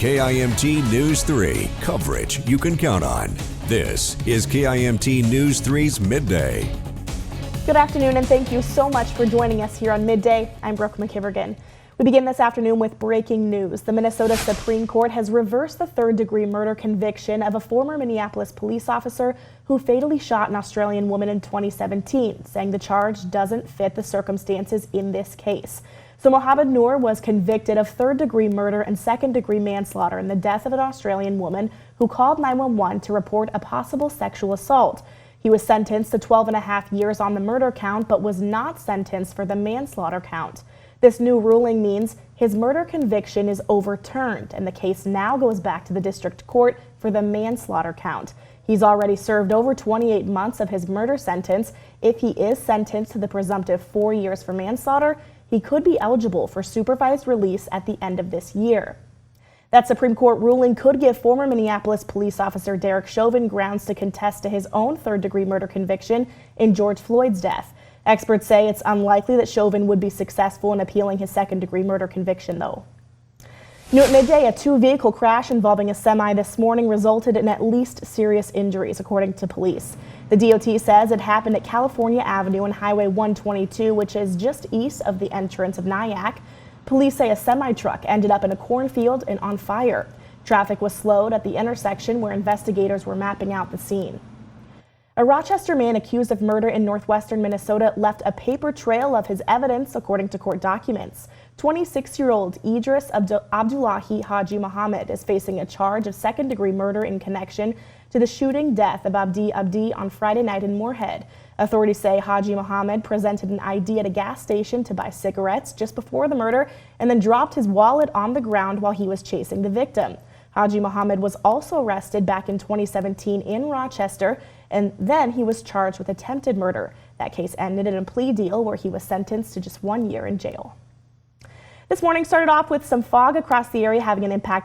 KIMT News 3, coverage you can count on. This is KIMT News 3's Midday. Good afternoon, and thank you so much for joining us here on Midday. I'm Brooke McKivergan. We begin this afternoon with breaking news. The Minnesota Supreme Court has reversed the third-degree murder conviction of a former Minneapolis police officer who fatally shot an Australian woman in 2017, saying the charge doesn't fit the circumstances in this case. So Mohammed Noor was convicted of third-degree murder and second-degree manslaughter in the death of an Australian woman who called 911 to report a possible sexual assault. He was sentenced to 12.5 years on the murder count, but was not sentenced for the manslaughter count. This new ruling means his murder conviction is overturned, and the case now goes back to the district court for the manslaughter count. He's already served over 28 months of his murder sentence. If he is sentenced to the presumptive 4 years for manslaughter, he could be eligible for supervised release at the end of this year. That Supreme Court ruling could give former Minneapolis police officer Derek Chauvin grounds to contest to his own third-degree murder conviction in George Floyd's death. Experts say it's unlikely that Chauvin would be successful in appealing his second-degree murder conviction, though. New at midday, a two-vehicle crash involving a semi this morning resulted in at least serious injuries, according to police. The DOT says it happened at California Avenue and Highway 122, which is just east of the entrance of Nyack. Police say a semi-truck ended up in a cornfield and on fire. Traffic was slowed at the intersection where investigators were mapping out the scene. A Rochester man accused of murder in northwestern Minnesota left a paper trail of his evidence, according to court documents. 26-year-old Idris Abdullahi Haji Muhammad is facing a charge of second-degree murder in connection to the shooting death of Abdi on Friday night in Moorhead. Authorities say Haji Muhammad presented an ID at a gas station to buy cigarettes just before the murder and then dropped his wallet on the ground while he was chasing the victim. Haji Muhammad was also arrested back in 2017 in Rochester, and then he was charged with attempted murder. That case ended in a plea deal where he was sentenced to just 1 year in jail. This morning started off with some fog across the area having an impact